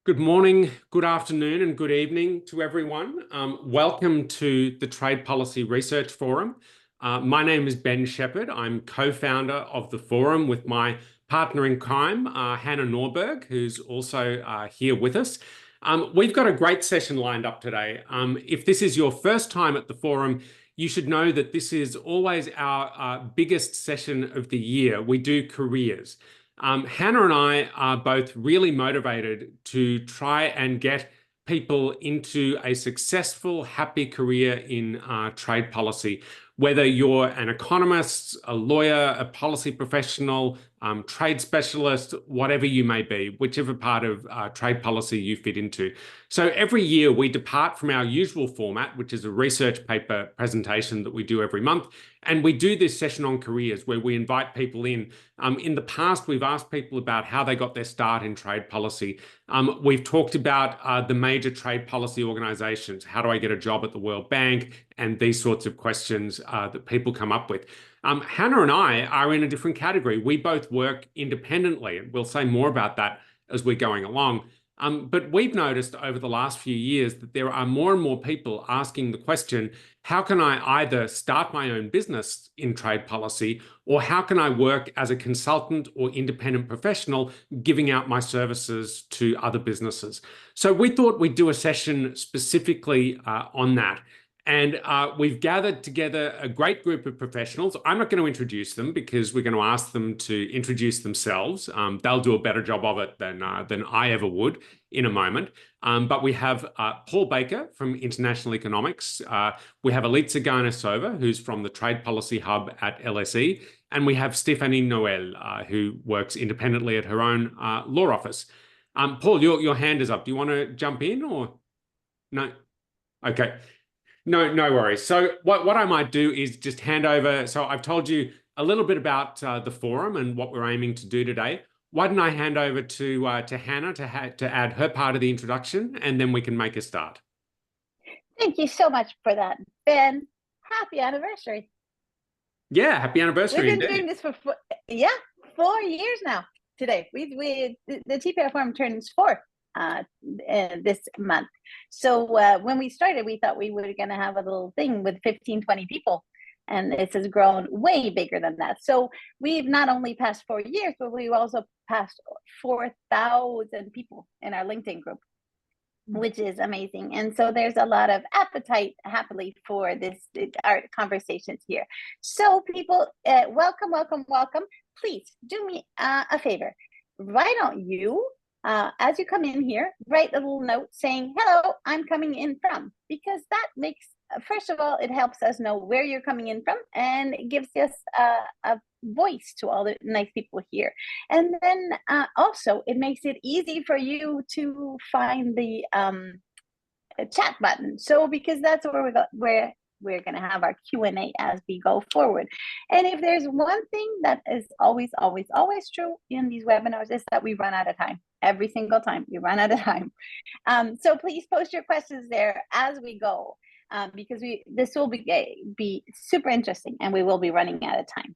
Good morning, good afternoon, and good evening to everyone. Welcome to the Trade Policy Research Forum. My name is Ben Shepherd. I'm co-founder of the forum with my partner in crime, Hanna Norberg, who's also here with us. We've got a great session lined up today. If this is your first time at the forum, you should know that this is always our biggest session of the year. We do careers. Hanna and I are both really motivated to try and get people into a successful, happy career in trade policy. Whether you're an economist, a lawyer, a policy professional, trade specialist, whatever you may be, whichever part of trade policy you fit into. So every year we depart from our usual format, which is a research paper presentation that we do every month. And we do this session on careers where we invite people in. In the past, we've asked people about how they got their start in trade policy. We've talked about the major trade policy organizations. How do I get a job at the World Bank? And these sorts of questions that people come up with. Hanna and I are in a different category. We both work independently, and we'll say more about that as we're going along. But we've noticed over the last few years that there are more and more people asking the question, how can I either start my own business in trade policy, or how can I work as a consultant or independent professional giving out my services to other businesses? So we thought we'd do a session specifically on that. And we've gathered together a great group of professionals. I'm not going to introduce them because we're going to ask them to introduce themselves. They'll do a better job of it than I ever would in a moment. But we have Paul Baker from International Economics. We have Elitsa Garnizova, who's from the Trade Policy Hub at LSE. And we have Stephanie Noel, who works independently at her own law office. Paul, your hand is up. Do you want to jump in or no? Okay. No worries. So what I might do is just hand over. So I've told you a little bit about the forum and what we're aiming to do today. Why don't I hand over to Hanna to add her part of the introduction, and then we can make a start. Thank you so much for that, Ben. Happy anniversary. Yeah, happy anniversary. We've been doing this for 4 years now. Today, the TPRF forum turns 4. This month. So when we started, we thought we were going to have a little thing with 15, 20 people. And this has grown way bigger than that. So we've not only passed 4 years, but we've also passed 4,000 people in our LinkedIn group, which is amazing. And so there's a lot of appetite, happily, for our conversations here. So people, welcome. Please do me a favor. Why don't you, as you come in here, write a little note saying, hello, I'm coming in from, because that makes, first of all, it helps us know where you're coming in from, and it gives us a voice to all the nice people here. And then also it makes it easy for you to find the chat button. So because that's where we're going to have our Q&A as we go forward. And if there's one thing that is always true in these webinars, is that we run out of time. Every single time we run out of time. So please post your questions there as we go, because this will be super interesting, and we will be running out of time.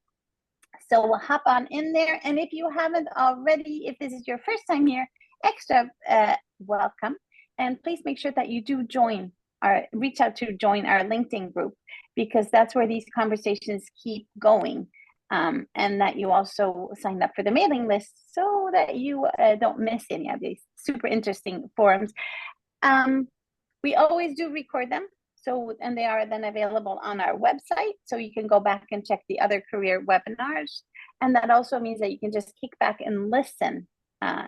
So we'll hop on in there. And if you haven't already, if this is your first time here, extra welcome. And please make sure that you do reach out to join our LinkedIn group, because that's where these conversations keep going. And that you also sign up for the mailing list so that you don't miss any of these super interesting forums. We always do record them. And they are then available on our website. So you can go back and check the other career webinars. And that also means that you can just kick back and listen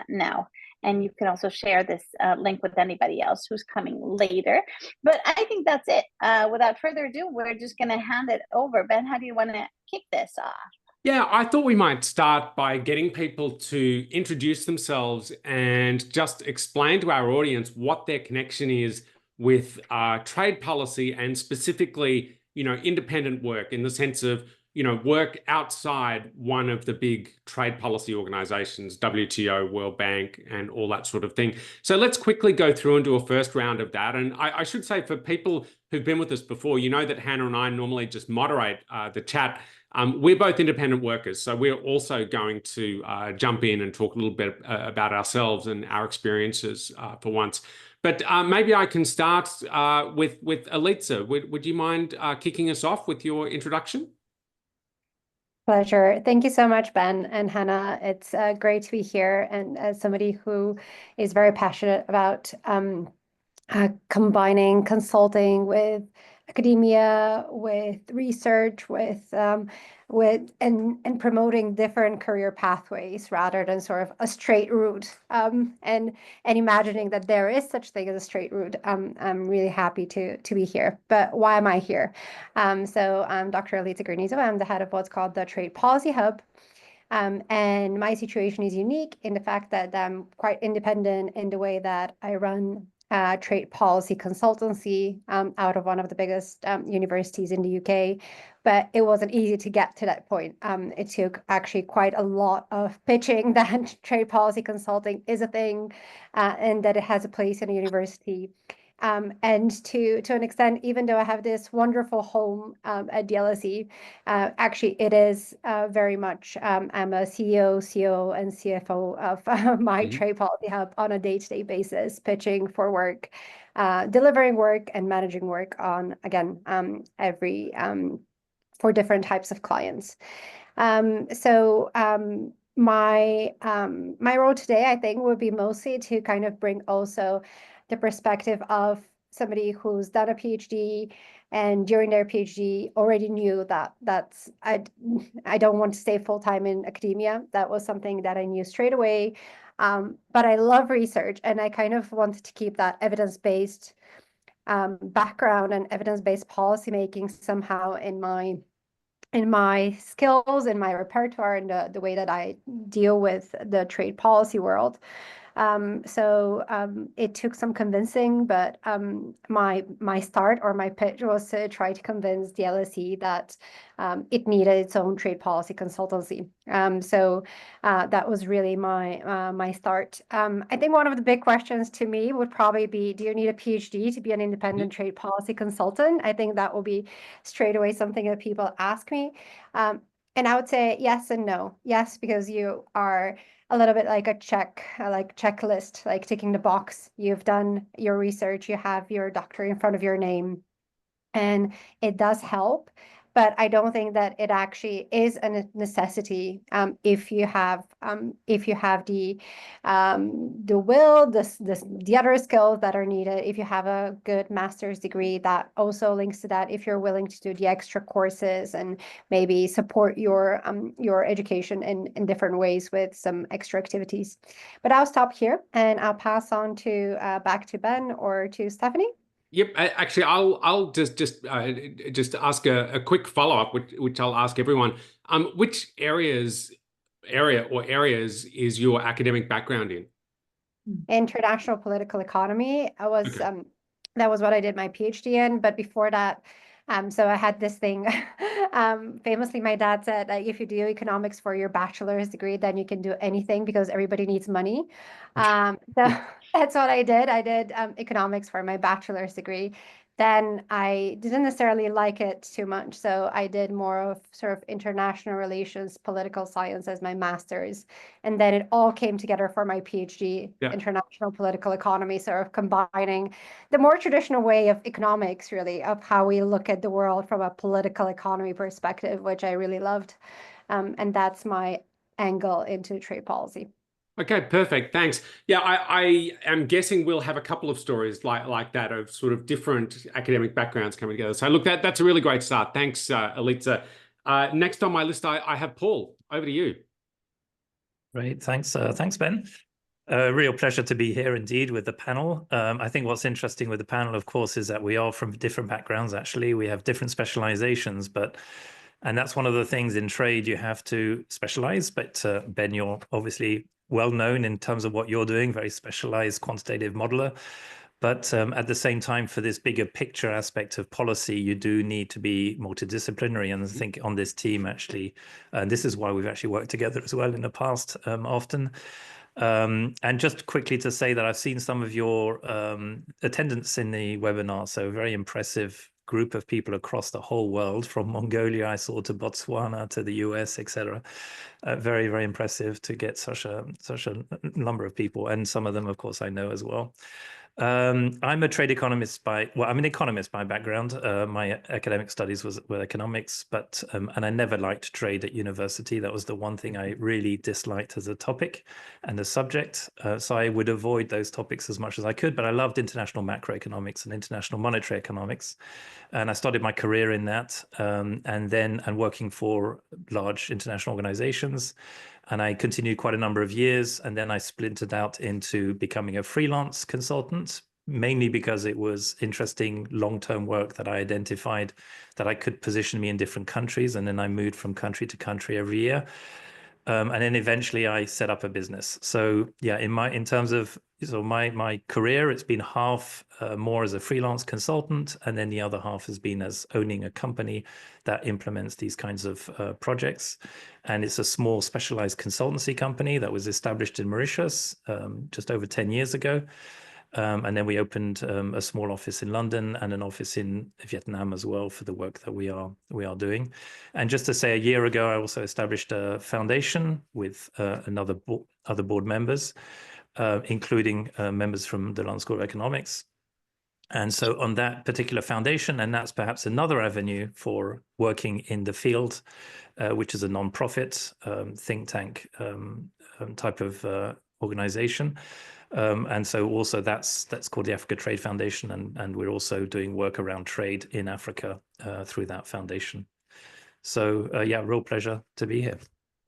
now. And you can also share this link with anybody else who's coming later. But I think that's it. Without further ado, we're just going to hand it over. Ben, how do you want to kick this off? Yeah, I thought we might start by getting people to introduce themselves and just explain to our audience what their connection is with trade policy, and specifically, independent work, in the sense of, work outside one of the big trade policy organizations, WTO, World Bank, and all that sort of thing. So let's quickly go through and do a first round of that. And I should say, for people who've been with us before, you know that Hanna and I normally just moderate the chat. We're both independent workers, so we're also going to jump in and talk a little bit about ourselves and our experiences for once. But maybe I can start with Elitsa. Would you mind kicking us off with your introduction? Pleasure. Thank you so much, Ben and Hannah. It's great to be here. And as somebody who is very passionate about combining consulting with academia, with research, with and promoting different career pathways rather than sort of a straight route. And imagining that there is such thing as a straight route. I'm really happy to be here. But why am I here? So I'm Dr. Elitsa Garnizova. I'm the head of what's called the Trade Policy Hub. And my situation is unique in the fact that I'm quite independent in the way that I run trade policy consultancy out of one of the biggest universities in the UK. But it wasn't easy to get to that point. It took actually quite a lot of pitching that trade policy consulting is a thing and that it has a place in a university. And to an extent, even though I have this wonderful home at the LSE, actually it is very much, I'm a CEO, COO, and CFO of my Trade Policy Hub on a day-to-day basis, pitching for work, delivering work, and managing work on, again, for different types of clients. My role today, I think, would be mostly to kind of bring also the perspective of somebody who's done a PhD and during their PhD already knew that I don't want to stay full-time in academia. That was something that I knew straight away. But I love research and I kind of wanted to keep that evidence-based background and evidence-based policymaking somehow in my skills, in my repertoire, and the way that I deal with the trade policy world. It took some convincing, but my start or my pitch was to try to convince the LSE that it needed its own trade policy consultancy. That was really my start. I think one of the big questions to me would probably be, do you need a PhD to be an independent trade policy consultant? I think that will be straight away something that people ask me. And I would say yes and no. Yes, because you are a little bit like a checklist, like ticking the box. You've done your research, you have your doctorate in front of your name, and it does help. But I don't think that it actually is a necessity if you have the will, the other skills that are needed. If you have a good master's degree, that also links to that. If you're willing to do the extra courses and maybe support your education in different ways with some extra activities. But I'll stop here and I'll pass on to back to Ben or to Stephanie. Yep. Actually, I'll just ask a quick follow-up, which I'll ask everyone. Which areas is your academic background in? International political economy. Okay. That was what I did my PhD in. But before that, so I had this thing. Famously, my dad said that if you do economics for your bachelor's degree, then you can do anything because everybody needs money. So that's what I did. I did economics for my bachelor's degree. Then I didn't necessarily like it too much. So I did more of sort of international relations, political science as my master's. And then it all came together for my PhD, international political economy, sort of combining the more traditional way of economics, really, of how we look at the world from a political economy perspective, which I really loved. And that's my angle into trade policy. Okay, perfect. Thanks. Yeah, I am guessing we'll have a couple of stories like that of sort of different academic backgrounds coming together. So look, that's a really great start. Thanks, Elitsa. Next on my list, I have Paul. Over to you. Great. Thanks, Ben. Real pleasure to be here indeed with the panel. I think what's interesting with the panel, of course, is that we are from different backgrounds. Actually, we have different specializations, and that's one of the things in trade you have to specialize. But Ben, you're obviously well known in terms of what you're doing, very specialized quantitative modeler. But at the same time, for this bigger picture aspect of policy, you do need to be multidisciplinary. And I think on this team, actually, this is why we've actually worked together as well in the past often. And just quickly to say that I've seen some of your attendance in the webinar, so very impressive group of people across the whole world, from Mongolia, I saw, to Botswana, to the US, etc. Very, very impressive to get such a number of people, and some of them, of course, I know as well. I'm a trade economist I'm an economist by background. My academic studies were economics, but and I never liked trade at university. That was the one thing I really disliked as a topic and a subject. So I would avoid those topics as much as I could, but I loved international macroeconomics and international monetary economics. And I started my career in that, and working for large international organizations. And I continued quite a number of years, and then I splintered out into becoming a freelance consultant, mainly because it was interesting long-term work that I identified that I could position me in different countries. And then I moved from country to country every year. And then eventually I set up a business. So yeah, in terms of my career, it's been half more as a freelance consultant, and then the other half has been as owning a company that implements these kinds of projects. And it's a small specialized consultancy company that was established in Mauritius just over 10 years ago. And then we opened a small office in London and an office in Vietnam as well for the work that we are doing. And just to say, a year ago, I also established a foundation with other board members, including members from the London School of Economics. And so on that particular foundation, and that's perhaps another avenue for working in the field, which is a non-profit think tank type of organization. And so also that's called the Africa Trade Foundation, and we're also doing work around trade in Africa through that foundation. So yeah, real pleasure to be here.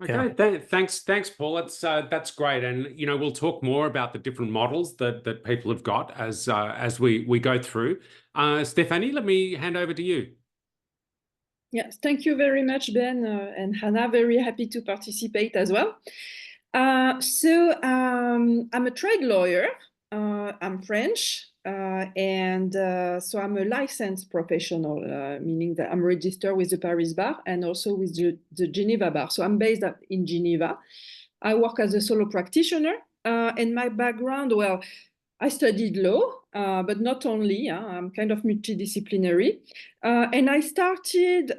Okay, yeah. Thanks, Paul. That's great, and we'll talk more about the different models that people have got as we go through. Stephanie, let me hand over to you. Yes, thank you very much, Ben and Hanna. Very happy to participate as well. So I'm a trade lawyer. I'm French, and so I'm a licensed professional, meaning that I'm registered with the Paris Bar and also with the Geneva Bar. So I'm based in Geneva. I work as a solo practitioner, and my background, well, I studied law, but not only. I'm kind of multidisciplinary, and I started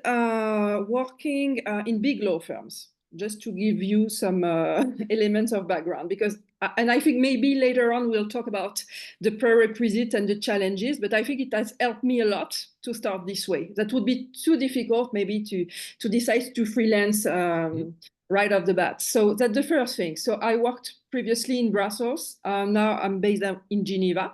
working in big law firms. Just to give you some elements of background, because, and I think maybe later on we'll talk about the prerequisites and the challenges, but I think it has helped me a lot to start this way. That would be too difficult maybe to decide to freelance right off the bat. So that's the first thing. So I worked previously in Brussels. Now I'm based in Geneva.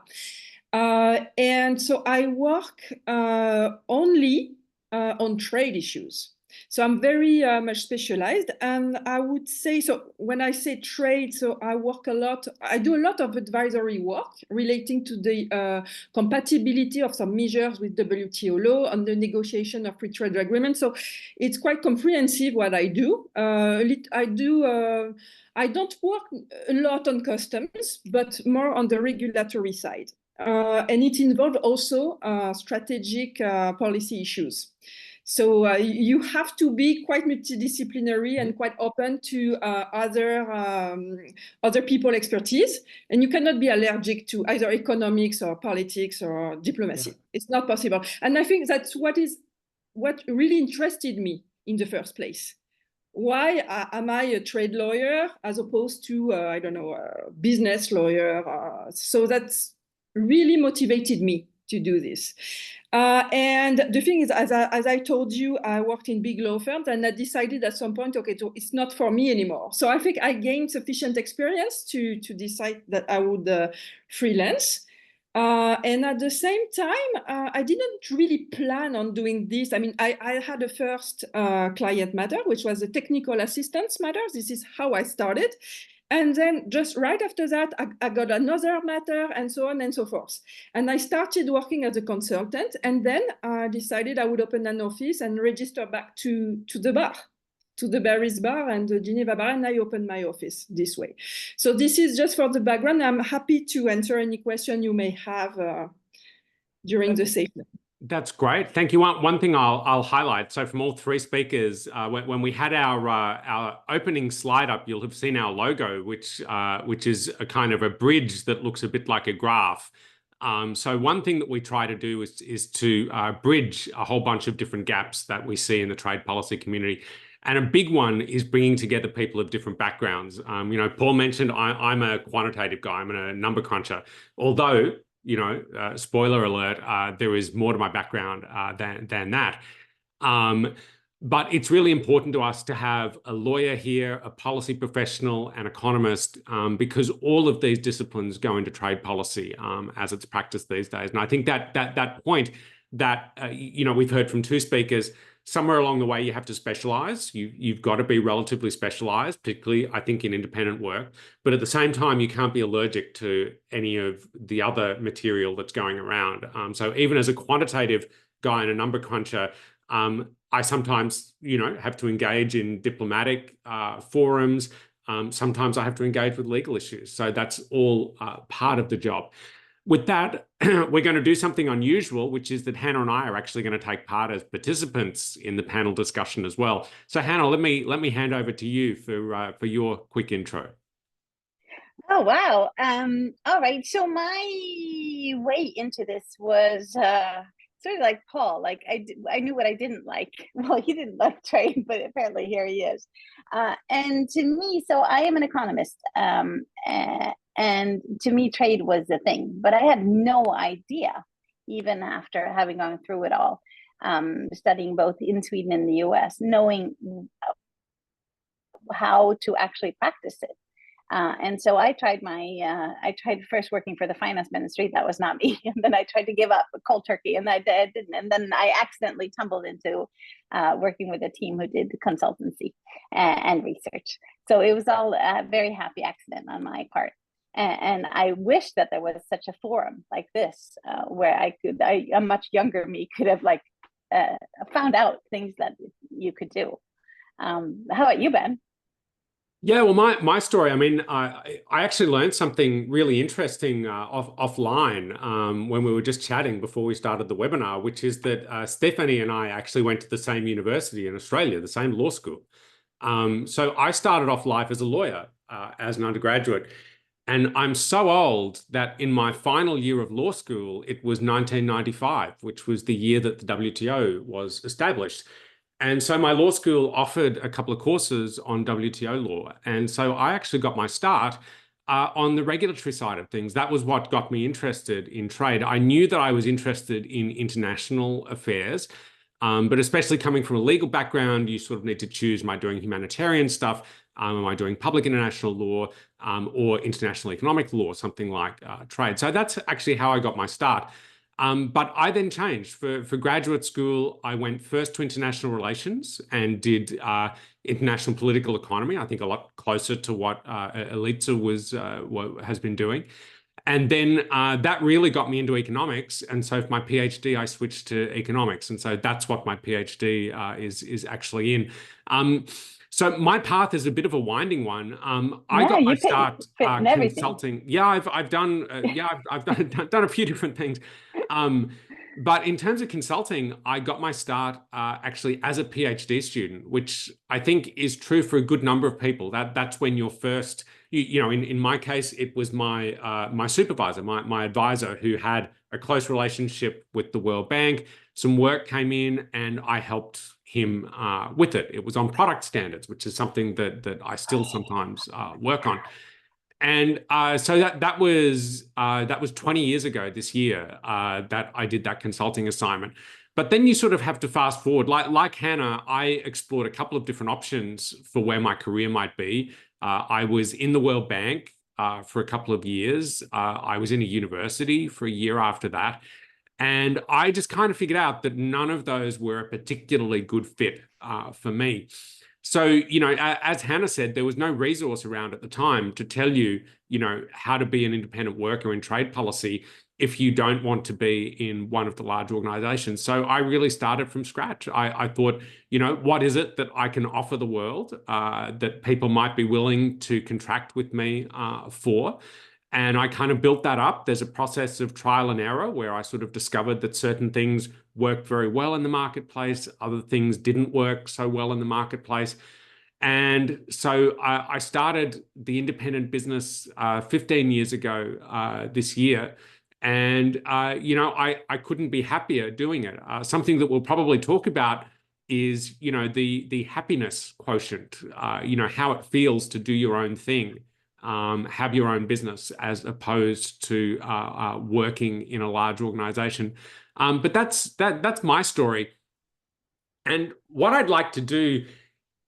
And so I work only on trade issues. So I'm very much specialized, and I would say, so when I say trade, so I do a lot of advisory work relating to the compatibility of some measures with WTO law on the negotiation of free trade agreements. So it's quite comprehensive what I do. I don't work a lot on customs, but more on the regulatory side. And it involves also strategic policy issues. So you have to be quite multidisciplinary and quite open to other people's expertise, and you cannot be allergic to either economics or politics or diplomacy. Yeah. It's not possible. And I think that's what really interested me in the first place. Why am I a trade lawyer as opposed to I don't know, a business lawyer? So that's really motivated me to do this. And the thing is, as I told you, I worked in big law firms, and I decided at some point, okay, so it's not for me anymore. So I think I gained sufficient experience to decide that I would freelance. And at the same time, I didn't really plan on doing this. I mean, I had a first client matter, which was a technical assistance matter. This is how I started. And then just right after that, I got another matter, and so on and so forth. And I started working as a consultant, and then I decided I would open an office and register back to the bar, to the Paris Bar and the Geneva Bar, and I opened my office this way. So this is just for the background. I'm happy to answer any question you may have during the session. That's great. Thank you. One thing I'll highlight. So from all three speakers, when we had our opening slide up, you'll have seen our logo, which is a kind of a bridge that looks a bit like a graph. So one thing that we try to do is to bridge a whole bunch of different gaps that we see in the trade policy community. And a big one is bringing together people of different backgrounds. Paul mentioned I'm a quantitative guy. I'm a number cruncher. Although, spoiler alert, there is more to my background than that. But it's really important to us to have a lawyer here, a policy professional, an economist, because all of these disciplines go into trade policy as it's practiced these days. And I think that point that we've heard from two speakers, somewhere along the way you have to specialize. You've got to be relatively specialized, particularly I think in independent work. But at the same time, you can't be allergic to any of the other material that's going around. So even as a quantitative guy and a number cruncher, I sometimes, have to engage in diplomatic forums. Sometimes I have to engage with legal issues. So that's all part of the job. With that, we're going to do something unusual, which is that Hanna and I are actually going to take part as participants in the panel discussion as well. So Hanna, let me hand over to you for your quick intro. Oh, wow. All right. So my way into this was sort of like Paul. Like I knew what I didn't like. Well, he didn't like trade, but apparently here he is. And to me, so I am an economist. And to me, trade was the thing, but I had no idea, even after having gone through it all, studying both in Sweden and the US, knowing how to actually practice it. And so I tried first working for the finance ministry. That was not me. And then I tried to give up cold turkey, and I didn't. And then I accidentally tumbled into working with a team who did consultancy and research. So it was all a very happy accident on my part. And I wish that there was such a forum like this where a much younger me could have found out things that you could do. How about you, Ben? Yeah, well, my story, I mean, I actually learned something really interesting offline when we were just chatting before we started the webinar, which is that Stephanie and I actually went to the same university in Australia, the same law school. So I started off life as a lawyer, as an undergraduate. And I'm so old that in my final year of law school, it was 1995, which was the year that the WTO was established. And so my law school offered a couple of courses on WTO law. And so I actually got my start on the regulatory side of things. That was what got me interested in trade. I knew that I was interested in international affairs, but especially coming from a legal background, you sort of need to choose, am I doing humanitarian stuff? Am I doing public international law or international economic law, something like trade? So that's actually how I got my start. But I then changed. For graduate school, I went first to international relations and did international political economy, I think a lot closer to what Elitsa has been doing. And then that really got me into economics. And so for my PhD, I switched to economics. And so that's what my PhD is actually in. So my path is a bit of a winding one. I got my start consulting. Yeah, I've done a few different things. But in terms of consulting, I got my start actually as a PhD student, which I think is true for a good number of people. That's when you're first, in my case, it was my supervisor, my advisor, who had a close relationship with the World Bank. Some work came in and I helped him with it. It was on product standards, which is something that I still sometimes work on. And so that was 20 years ago this year that I did that consulting assignment. But then you sort of have to fast forward. Like Hanna, I explored a couple of different options for where my career might be. I was in the World Bank for a couple of years. I was in a university for a year after that. And I just kind of figured out that none of those were a particularly good fit for me. So, as Hanna said, there was no resource around at the time to tell you, how to be an independent worker in trade policy if you don't want to be in one of the large organizations. So I really started from scratch. I thought, what is it that I can offer the world that people might be willing to contract with me for? And I kind of built that up. There's a process of trial and error where I sort of discovered that certain things worked very well in the marketplace, other things didn't work so well in the marketplace. And so I started the independent business 15 years ago this year. And, you know, I couldn't be happier doing it. Something that we'll probably talk about is, you know, the happiness quotient, you know, how it feels to do your own thing, have your own business as opposed to working in a large organization. But that's my story. And what I'd like to do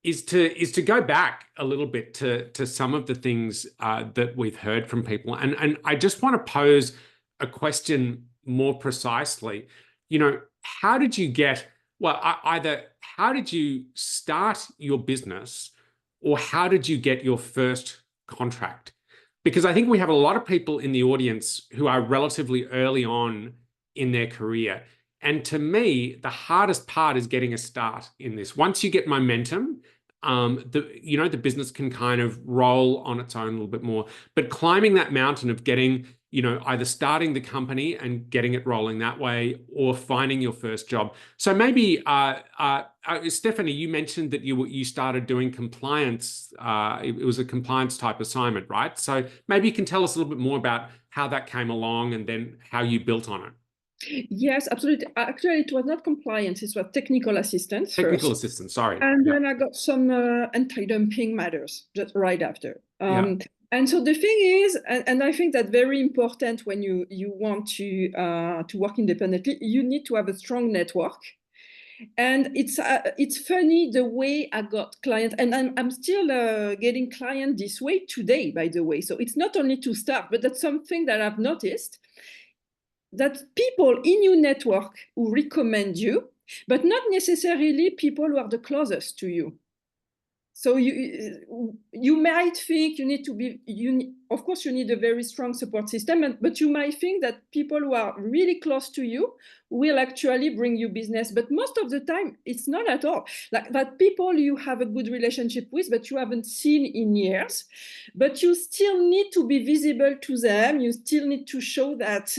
is to go back a little bit to some of the things that we've heard from people. And I just want to pose a question more precisely. You know, how did you get, well, either how did you start your business or how did you get your first contract? Because I think we have a lot of people in the audience who are relatively early on in their career. And to me, the hardest part is getting a start in this. Once you get momentum, you know, the business can kind of roll on its own a little bit more. But climbing that mountain of getting, you know, either starting the company and getting it rolling that way or finding your first job. So maybe, Stephanie, you mentioned that you started doing compliance. It was a compliance type assignment, right? So maybe you can tell us a little bit more about how that came along and then how you built on it. Yes, absolutely. Actually, it was not compliance, it was technical assistance Technical first. assistance, sorry. And Yeah. then I got some anti-dumping matters just right after. Yeah. And so the thing is, and I think that's very important when you want to work independently, you need to have a strong network. And it's funny the way I got clients, and I'm still getting clients this way today, by the way. So it's not only to start, but that's something that I've noticed, that people in your network who recommend you, but not necessarily people who are the closest to you. So you might think you need to be, of course, you need a very strong support system, but you might think that people who are really close to you will actually bring you business. But most of the time, it's not at all. Like that people you have a good relationship with, but you haven't seen in years, but you still need to be visible to them. You still need to show that,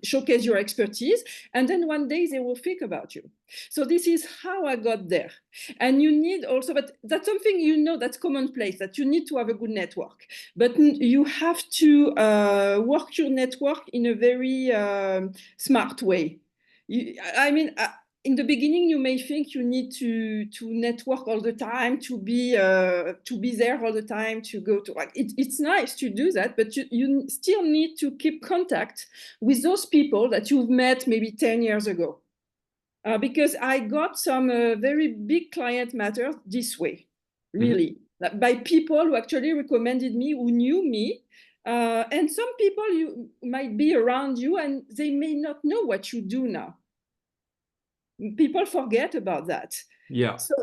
showcase your expertise. And then one day they will think about you. So this is how I got there. And you need also, but that's something, you know, that's commonplace, that you need to have a good network. But you have to work your network in a very smart way. I mean, in the beginning, you may think you need to network all the time, to be there all the time, to go to, like, it's nice to do that, but you still need to keep contact with those people that you've met maybe 10 years ago. Because I got some very big client matters this way, really, by people who actually recommended me, who knew me. And some people you might be around you and they may not know what you do now. People forget about that. Yeah. So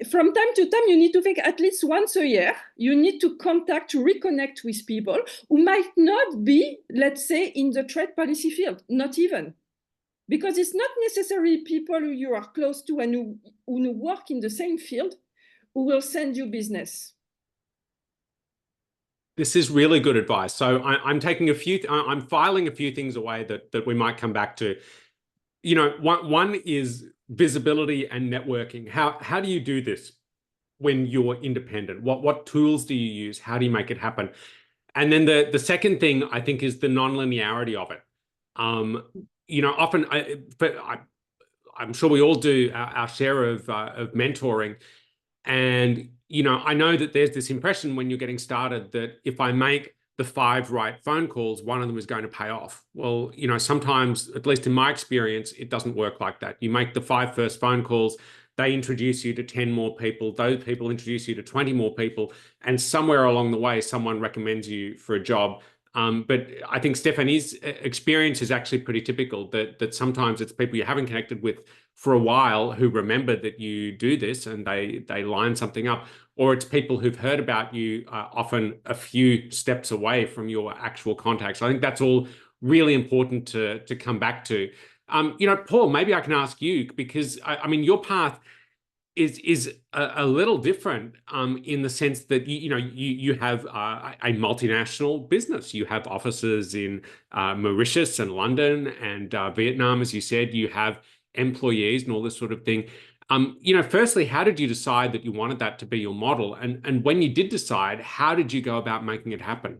from time to time, you need to think at least once a year, you need to reconnect with people who might not be, let's say, in the trade policy field, not even. Because it's not necessarily people who you are close to and who work in the same field who will send you business. This is really good advice. So I'm taking I'm filing a few things away that we might come back to. You know, one is visibility and networking. How do you do this when you're independent? What tools do you use? How do you make it happen? And then the second thing I think is the non-linearity of it. You know, often, I'm sure we all do our share of mentoring. And, you know, I know that there's this impression when you're getting started that if I make the 5 right phone calls, one of them is going to pay off. Well, you know, sometimes, at least in my experience, it doesn't work like that. You make the 5 first phone calls, they introduce you to 10 more people, those people introduce you to 20 more people, and somewhere along the way, someone recommends you for a job. But I think Stephanie's experience is actually pretty typical, that sometimes it's people you haven't connected with for a while who remember that you do this and they line something up, or it's people who've heard about you often a few steps away from your actual contacts. I think that's all really important to come back to. You know, Paul, maybe I can ask you, because I mean, your path is a little different in the sense that you have a multinational business. You have offices in Mauritius and London and Vietnam, as you said. You have employees and all this sort of thing. You know, firstly, how did you decide that you wanted that to be your model? And when you did decide, how did you go about making it happen?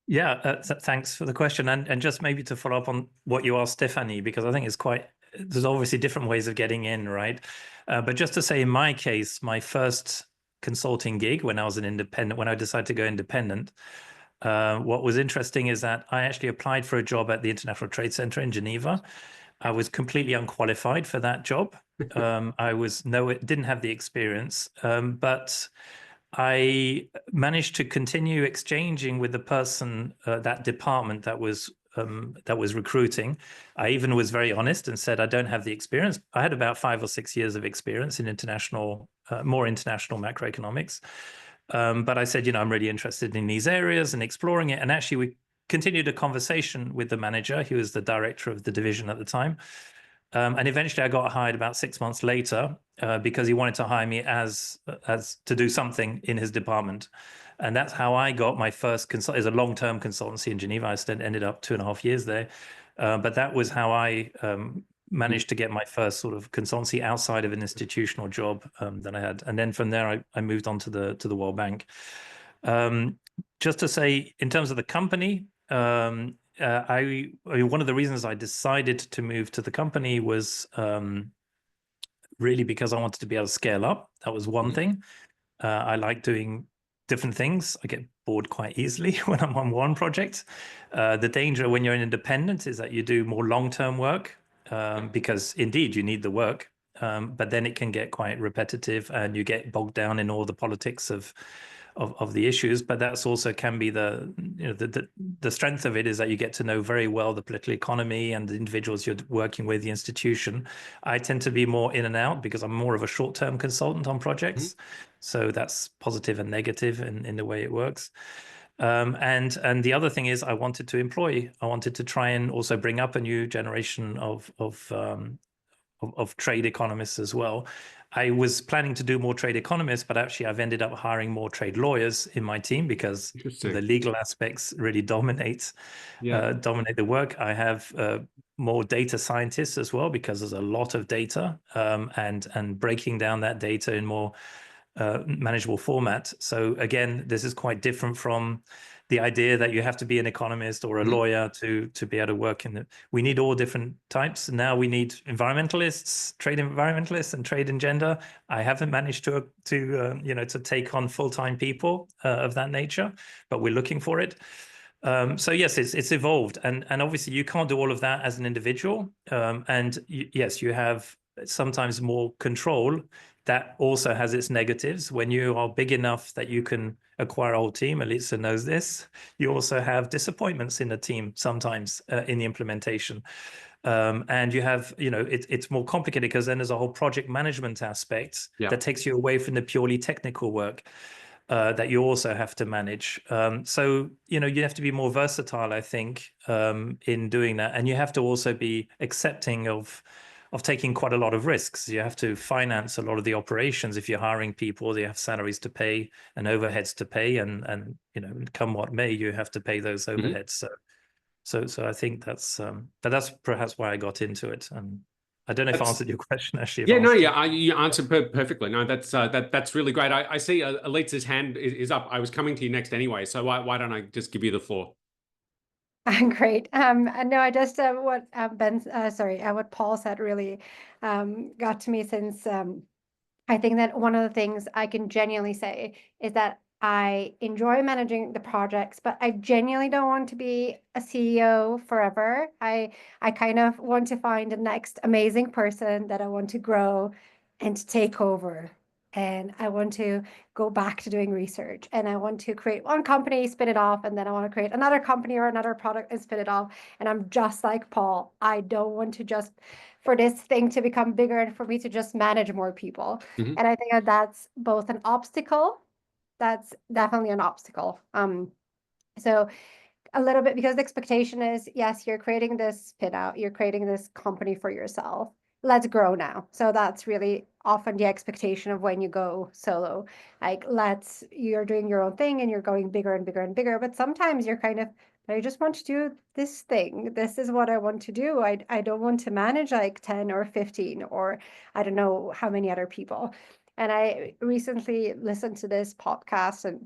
Yeah, thanks for the question. And just maybe to follow up on what you asked, Stephanie, because I think it's there's obviously different ways of getting in, right? But just to say, in my case, my first consulting gig when I was an independent, when I decided to go independent, what was interesting is that I actually applied for a job at the International Trade Center in Geneva. I was completely unqualified for that job. Didn't have the experience, but I managed to continue exchanging with the person, that department that was recruiting. I even was very honest and said, I don't have the experience. I had about 5 or 6 years of experience in more international macroeconomics. But I said, I'm really interested in these areas and exploring it. And actually, we continued a conversation with the manager. He was the director of the division at the time. And eventually I got hired about 6 months later because he wanted to hire me as to do something in his department. And that's how I got my first as a long-term consultancy in Geneva. I ended up 2.5 years there. But that was how I managed to get my first sort of consultancy outside of an institutional job that I had. And then from there, I moved on to the World Bank. Just to say, in terms of the company, one of the reasons I decided to move to the company was really because I wanted to be able to scale up. That was one thing. I like doing different things. I get bored quite easily when I'm on one project. The danger when you're an independent is that you do more long-term work because indeed you need the work, but then it can get quite repetitive and you get bogged down in all the politics of the issues. But that's also can be the strength of it is that you get to know very well the political economy and the individuals you're working with, the institution. I tend to be more in and out because I'm more of a short-term consultant on projects. So that's positive and negative in the way it works. And the other thing is I wanted to try and also bring up a new generation of trade economists as well. I was planning to do more trade economists, but actually I've ended up hiring more trade lawyers in my team because the legal aspects really dominate the work. I have more data scientists as well because there's a lot of data and breaking down that data in more manageable format. So again, this is quite different from the idea that you have to be an economist or a lawyer to be able to work in it. We need all different types. Now we need environmentalists, trade environmentalists, and trade and gender. I haven't managed to take on full-time people of that nature, but we're looking for it. So yes, it's evolved, and obviously you can't do all of that as an individual. Yes, you have sometimes more control. That also has its negatives. When you are big enough that you can acquire a whole team, Elitsa knows this, you also have disappointments in the team sometimes in the implementation. And you have, it's more complicated because then there's a whole project management aspect that takes you away from the purely technical work that you also have to manage. So, you have to be more versatile, I think, in doing that. And you have to also be accepting of taking quite a lot of risks. You have to finance a lot of the operations. If you're hiring people, they have salaries to pay and overheads to pay, and come what may, you have to pay those overheads. So I think that's perhaps why I got into it. And I don't know if I answered your question actually. You answered perfectly. No, that's really great. I see Elitsa's hand is up. I was coming to you next anyway, so why don't I just give you the floor? Great. No, I just what what Paul said really got to me, since I think that one of the things I can genuinely say is that I enjoy managing the projects, but I genuinely don't want to be a CEO forever. I kind of want to find the next amazing person that I want to grow and to take over. And I want to go back to doing research, and I want to create one company, spin it off, and then I want to create another company or another product and spin it off. And I'm just like Paul. I don't want to just for this thing to become bigger and for me to just manage more people. And I think that that's both an obstacle. That's definitely an obstacle. So a little bit, because the expectation is, yes, you're creating this spin out, you're creating this company for yourself. Let's grow now. So that's really often the expectation of when you go solo. Like, you're doing your own thing and you're going bigger and bigger and bigger. But sometimes you're kind of, I just want to do this thing. This is what I want to do. I don't want to manage like 10 or 15 or I don't know how many other people. And I recently listened to this podcast, and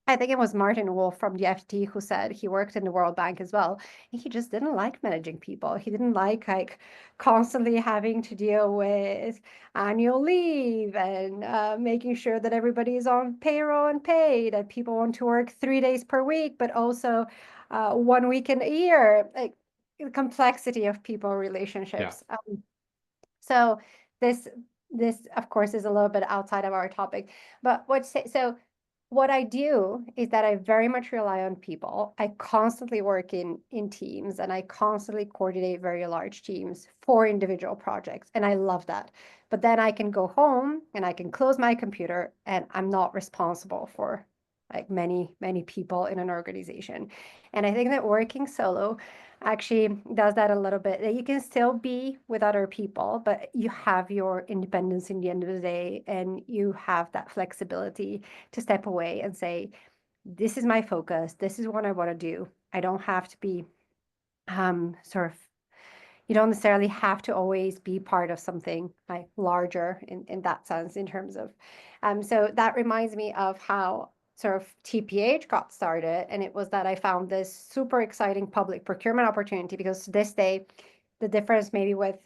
I think it was Martin Wolf from the FT who said he worked in the World Bank as well. And he just didn't like managing people. He didn't like constantly having to deal with annual leave and making sure that everybody is on payroll and paid, and people want to work 3 days per week, but also 1 weekend a year. Like the complexity of people relationships. So this of course is a little bit outside of our topic, but what I do is that I very much rely on people. I constantly work in teams, and I constantly coordinate very large teams for individual projects. And I love that. But then I can go home and I can close my computer, and I'm not responsible for like many, many people in an organization. And I think that working solo actually does that a little bit. That you can still be with other people, but you have your independence in the end of the day, and you have that flexibility to step away and say, this is my focus, this is what I want to do. I don't have to be you don't necessarily have to always be part of something like larger in that sense, in terms of so that reminds me of how sort of TPH got started. And it was that I found this super exciting public procurement opportunity, because to this day, the difference maybe with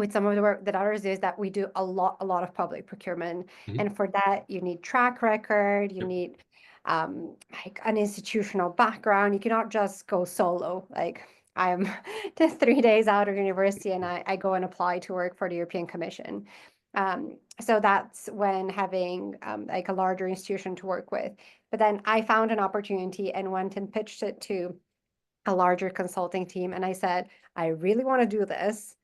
some of the work that others do is that we do a lot of public procurement. And for that, you need track record, you need like an institutional background. You cannot just go solo. Like I'm just 3 days out of university and I go and apply to work for the European Commission. So that's when having like a larger institution to work with. But then I found an opportunity and went and pitched it to a larger consulting team. And I said, I really want to do this.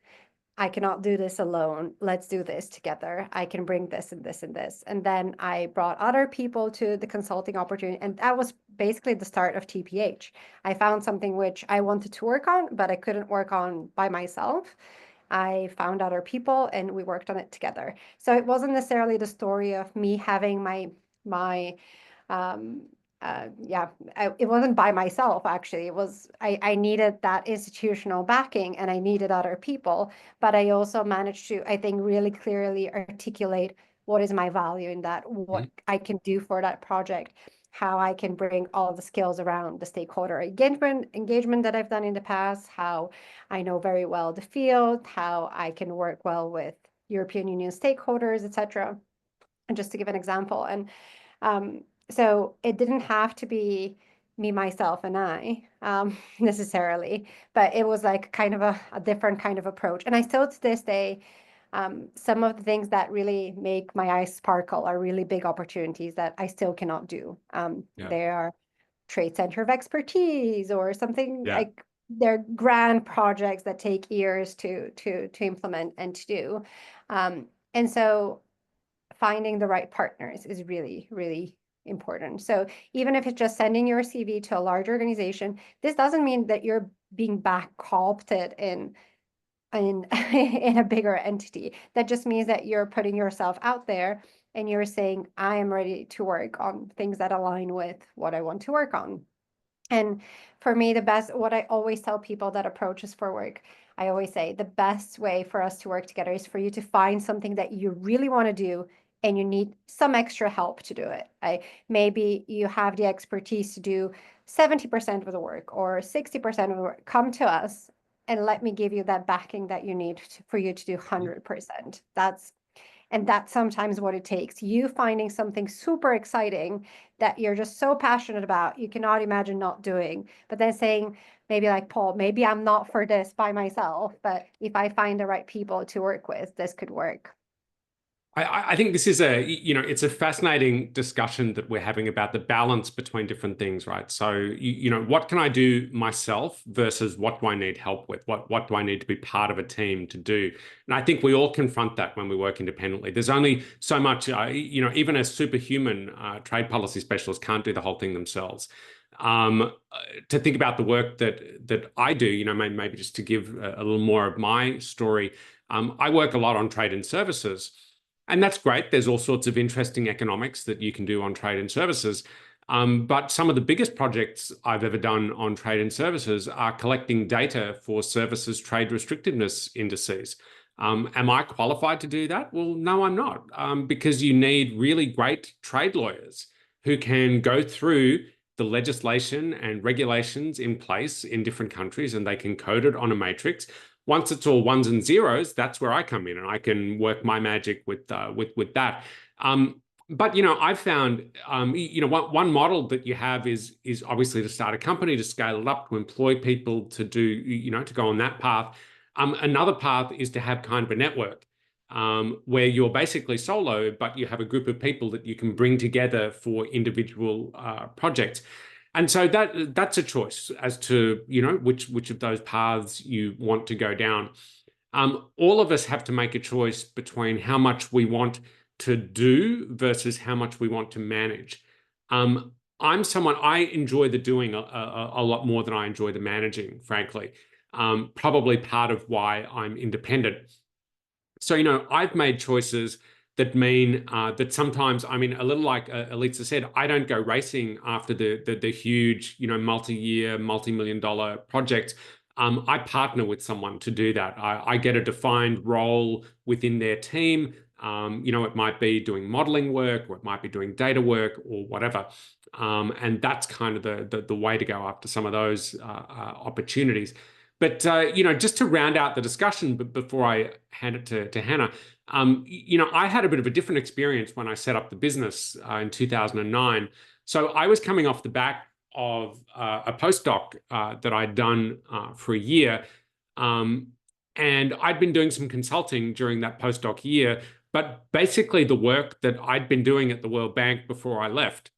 I cannot do this alone. Let's do this together. I can bring this and this and this. And then I brought other people to the consulting opportunity. And that was basically the start of TPH. I found something which I wanted to work on, but I couldn't work on by myself. I found other people and we worked on it together. So it wasn't necessarily the story of me having it wasn't by myself, actually. It was, I needed that institutional backing and I needed other people, but I also managed to, I think, really clearly articulate what is my value in that, what I can do for that project, how I can bring all the skills around the stakeholder engagement that I've done in the past, how I know very well the field, how I can work well with European Union stakeholders, etc. And just to give an example. And so it didn't have to be me, myself, and I necessarily, but it was like kind of a different kind of approach. And I still to this day, some of the things that really make my eyes sparkle are really big opportunities that I still cannot do. They are trade center of expertise or something like they're grand projects that take years to implement and to do. And so finding the right partners is really, really important. So even if it's just sending your CV to a large organization, this doesn't mean that you're being back co-opted in a bigger entity. That just means that you're putting yourself out there and you're saying, I am ready to work on things that align with what I want to work on. And for me, what I always tell people that approaches for work, I always say the best way for us to work together is for you to find something that you really want to do and you need some extra help to do it. Maybe you have the expertise to do 70% of the work or 60% of the work. Come to us and let me give you that backing that you need for you to do 100%. That's sometimes what it takes. You finding something super exciting that you're just so passionate about, you cannot imagine not doing, but then saying, maybe like Paul, maybe I'm not for this by myself, but if I find the right people to work with, this could work. I think this is it's a fascinating discussion that we're having about the balance between different things, right? So, what can I do myself versus what do I need help with? What do I need to be part of a team to do? And I think we all confront that when we work independently. There's only so much, even a superhuman trade policy specialist can't do the whole thing themselves. To think about the work that I do, maybe just to give a little more of my story, I work a lot on trade and services. And that's great. There's all sorts of interesting economics that you can do on trade and services. But some of the biggest projects I've ever done on trade and services are collecting data for services trade restrictiveness indices. Am I qualified to do that? Well, no, I'm not, because you need really great trade lawyers who can go through the legislation and regulations in place in different countries, and they can code it on a matrix. Once it's all ones and zeros, that's where I come in, and I can work my magic with that. But I've found one model that you have is obviously to start a company, to scale it up, to employ people, to do to go on that path. Another path is to have kind of a network where you're basically solo, but you have a group of people that you can bring together for individual projects. And so that's a choice as to which of those paths you want to go down. All of us have to make a choice between how much we want to do versus how much we want to manage. I'm someone, I enjoy the doing a lot more than I enjoy the managing, frankly. Probably part of why I'm independent. So, I've made choices that mean that sometimes, a little like Elitsa said, I don't go racing after the huge, multi-year, multi-million-dollar project. I partner with someone to do that. I get a defined role within their team. It might be doing modeling work, or it might be doing data work, or whatever. And that's kind of the way to go after some of those opportunities. But just to round out the discussion, but before I hand it to Hanna, I had a bit of a different experience when I set up the business in 2009. So I was coming off the back of a postdoc that I'd done for a year. And I'd been doing some consulting during that postdoc year, but basically the work that I'd been doing at the World Bank before I left.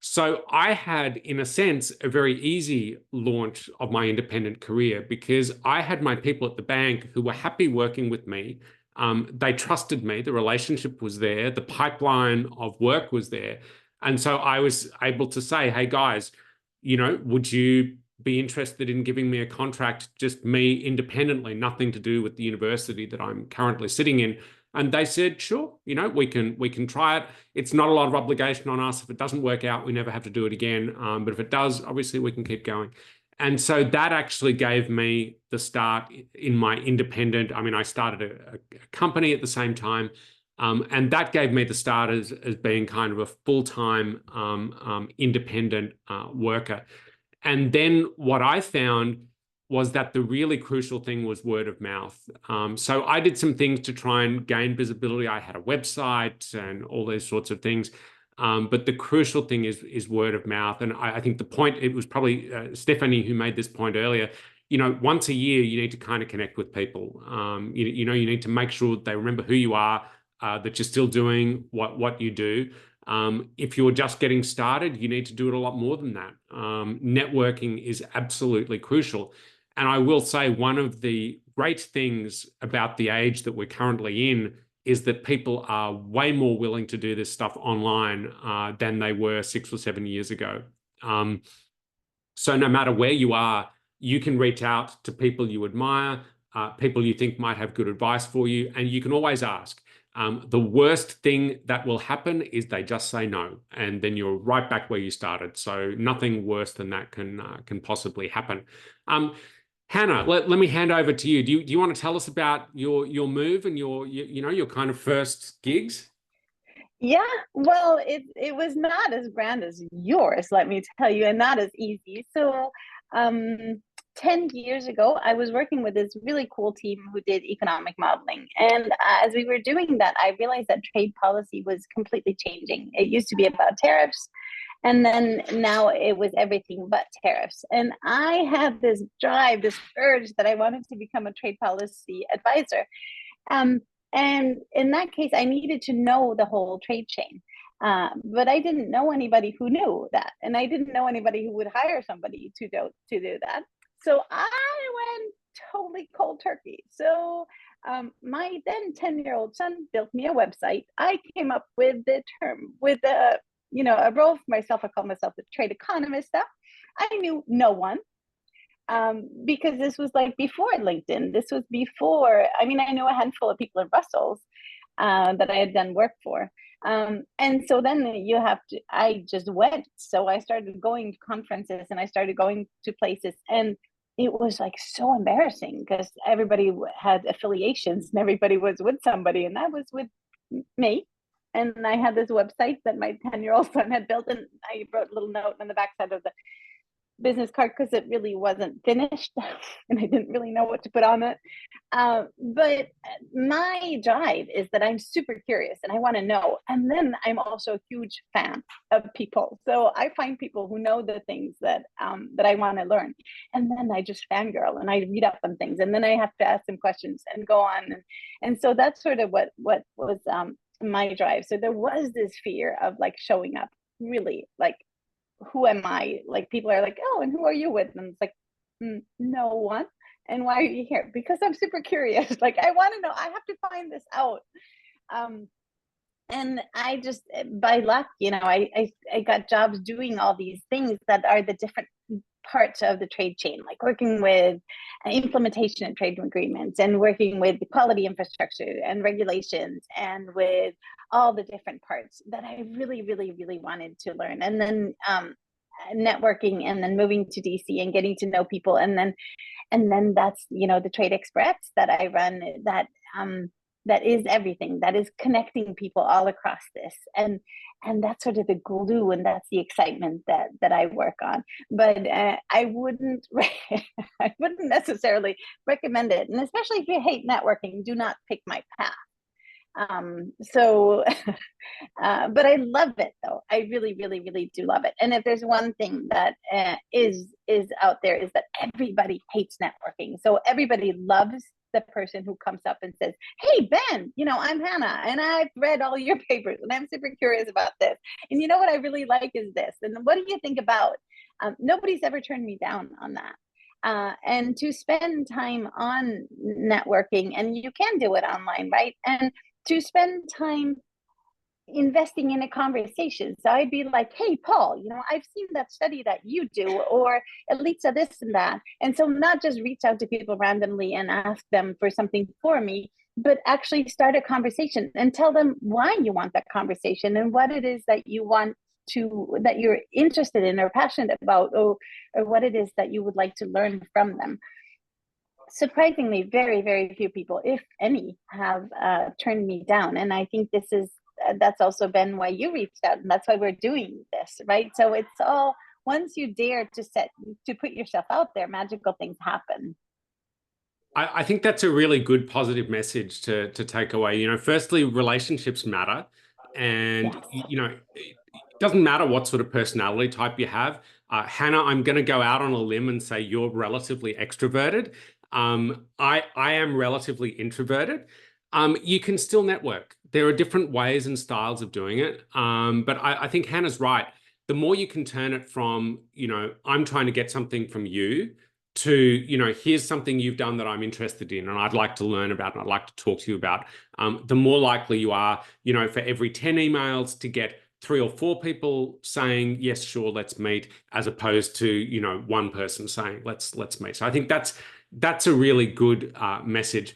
So I had, in a sense, a very easy launch of my independent career because I had my people at the bank who were happy working with me. They trusted me. The relationship was there. The pipeline of work was there. And so I was able to say, hey, guys, would you be interested in giving me a contract, just me independently, nothing to do with the university that I'm currently sitting in? And they said, sure, we can try it. It's not a lot of obligation on us. If it doesn't work out, we never have to do it again. But if it does, obviously we can keep going. And so that actually gave me the start in my independent. I started a company at the same time. And that gave me the start as being kind of a full-time independent worker. And then what I found was that the really crucial thing was word of mouth. So I did some things to try and gain visibility. I had a website and all those sorts of things. But the crucial thing is word of mouth. And I think the point, it was probably Stephanie who made this point earlier, once a year, you need to kind of connect with people. You need to make sure they remember who you are, that you're still doing what you do. If you're just getting started, you need to do it a lot more than that. Networking is absolutely crucial. And I will say one of the great things about the age that we're currently in is that people are way more willing to do this stuff online than they were 6 or 7 years ago. So no matter where you are, you can reach out to people you admire, people you think might have good advice for you, and you can always ask. The worst thing that will happen is they just say no, and then you're right back where you started. So nothing worse than that can possibly happen. Hanna, let me hand over to you. Do you want to tell us about your move and your kind of first gigs? Yeah, well, it was not as grand as yours, let me tell you, and not as easy. So 10 years ago, I was working with this really cool team who did economic modeling. And as we were doing that, I realized that trade policy was completely changing. It used to be about tariffs. And then now it was everything but tariffs. And I had this drive, this urge that I wanted to become a trade policy advisor. And in that case, I needed to know the whole trade chain. But I didn't know anybody who knew that. And I didn't know anybody who would hire somebody to do that. So I went totally cold turkey. So my then 10-year-old son built me a website. I came up with the term, with a role for myself. I call myself the trade economist. I knew no one because this was like before LinkedIn. This was before, I knew a handful of people in Brussels that I had done work for. And so then I just went. So I started going to conferences and I started going to places, and it was like so embarrassing because everybody had affiliations and everybody was with somebody, and I was with me. And I had this website that my 10-year-old son had built, and I wrote a little note on the backside of the business card because it really wasn't finished and I didn't really know what to put on it. But my drive is that I'm super curious and I want to know. And then I'm also a huge fan of people. So I find people who know the things that that I want to learn. And then I just fangirl and I read up on things. And then I have to ask them questions and go on. And so that's sort of what was my drive. So there was this fear of like showing up, really, like, who am I? Like, people are like, oh, and who are you with? And it's like, no one. And why are you here? Because I'm super curious. Like, I want to know. I have to find this out. And I just, by luck, you know, I got jobs doing all these things that are the different parts of the trade chain, like working with implementation of trade agreements and working with the quality infrastructure and regulations and with all the different parts that I really, really, really wanted to learn. And then networking, and then moving to DC and getting to know people. And then that's, you know, the Trade Express that I run, that is everything, that is connecting people all across this. And that's sort of the glue, and that's the excitement that I work on. But I wouldn't necessarily recommend it. And especially if you hate networking, do not pick my path. But I love it though. I really, really, really do love it. And if there's one thing that is out there, is that everybody hates networking. So everybody loves the person who comes up and says, hey, Ben, you know, I'm Hanna and I've read all your papers and I'm super curious about this. And you know what I really like is this. And what do you think about? Nobody's ever turned me down on that. And to spend time on networking, and you can do it online, right? And to spend time investing in a conversation. So I'd be like, hey, Paul, you know, I've seen that study that you do, or Elitsa this and that. And so not just reach out to people randomly and ask them for something for me, but actually start a conversation and tell them why you want that conversation and what it is that you want to, that you're interested in or passionate about, or what it is that you would like to learn from them. Surprisingly, very, very few people, if any, have turned me down. And I think this is, that's also been why you reached out, and that's why we're doing this, right? So it's all, once you dare to put yourself out there, magical things happen. I think that's a really good positive message to take away. You know, firstly, relationships matter. And, yes. you know, it doesn't matter what sort of personality type you have. Hanna, I'm going to go out on a limb and say you're relatively extroverted. I am relatively introverted. You can still network. There are different ways and styles of doing it. But I think Hanna's right. The more you can turn it from, you know, I'm trying to get something from you, to, you know, here's something you've done that I'm interested in and I'd like to learn about and I'd like to talk to you about, the more likely you are, you know, for every 10 emails to get 3 or 4 people saying, yes, sure, let's meet, as opposed to, you know, one person saying, let's meet. So I think that's a really good message.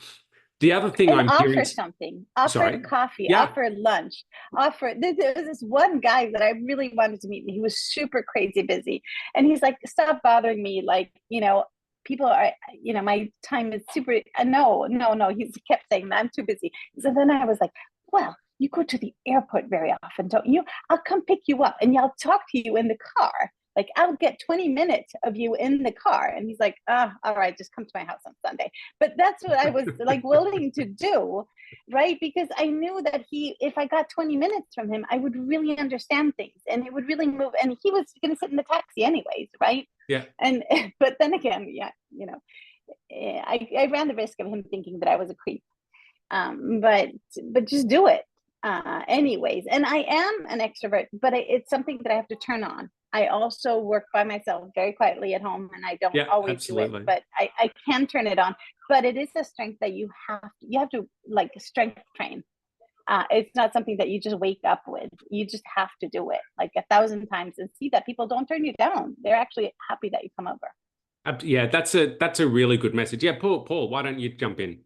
The other thing and I'm offer hearing, something, offer sorry? coffee, Yeah. offer lunch, offer. There was this one guy that I really wanted to meet, and he was super crazy busy. And he's like, stop bothering me. Like, you know, people are, you know, my time is super, no. He kept saying, I'm too busy. So then I was like, well, you go to the airport very often, don't you? I'll come pick you up and I'll talk to you in the car. Like, I'll get 20 minutes of you in the car. And he's like, all right, just come to my house on Sunday. But that's what I was like willing to do, right? Because I knew that if I got 20 minutes from him, I would really understand things and it would really move. And he was going to sit in the taxi anyways, right? Yeah. But then again, yeah, you know, I ran the risk of him thinking that I was a creep. But just do it anyways. And I am an extrovert, but it's something that I have to turn on. I also work by myself very quietly at home, and I don't always do it, but I can turn it on. But it is a strength that you have to like strength train. It's not something that you just wake up with. You just have to do it like 1,000 times and see that people don't turn you down. They're actually happy that you come over. Yeah, that's a really good message. Yeah, Paul, why don't you jump in?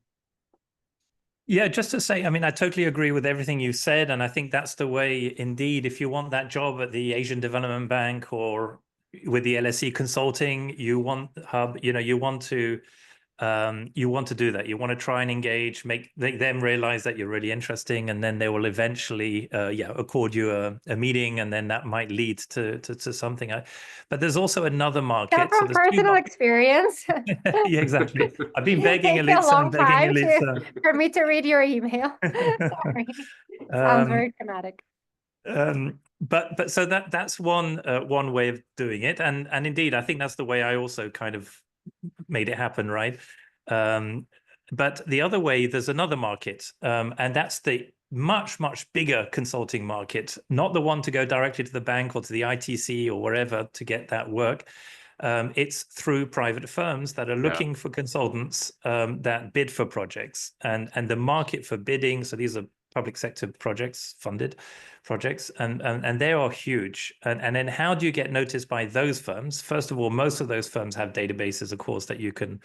Yeah, just to say, I mean, I totally agree with everything you said. And I think that's the way, indeed, if you want that job at the Asian Development Bank or with the LSE Consulting, you want Hub, you know, you want to you want to do that. You want to try and engage, make them realize that you're really interesting, and then they will eventually, accord you a meeting, and then that might lead to something. But there's also another market. That from So there's personal experience. yeah, exactly. I've been begging Take you a Elitsa, I'm long begging time Elitsa. for me to read your email. Sorry. Sounds very dramatic. But so that's one way of doing it, and indeed I think that's the way I also kind of made it happen, right? But the other way, there's another market, and that's the much bigger consulting market, not the one to go directly to the bank or to the ITC or wherever to get that work. It's through private firms that are looking for consultants that bid for projects, and the market for bidding. So these are public sector projects, funded projects, and they are huge. And then how do you get noticed by those firms? First of all, most of those firms have databases, of course, that you can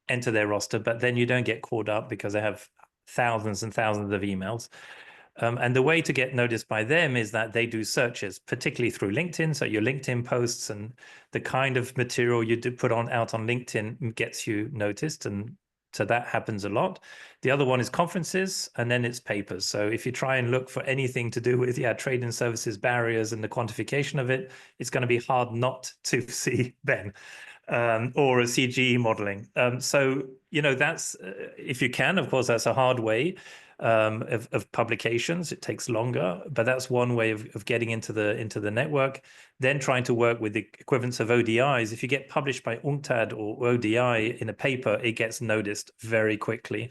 enter their roster, but then you don't get caught up because they have thousands and thousands of emails. And the way to get noticed by them is that they do searches, particularly through LinkedIn. So your LinkedIn posts and the kind of material you do put out on LinkedIn gets you noticed. And so that happens a lot. The other one is conferences, and then it's papers. So if you try and look for anything to do with trade and services barriers and the quantification of it, it's going to be hard not to see Ben. Or a CGE modeling. So, that's, if you can, of course, that's a hard way of publications. It takes longer, but that's one way of getting into the network. Then trying to work with the equivalents of ODIs. If you get published by UNCTAD or ODI in a paper, it gets noticed very quickly.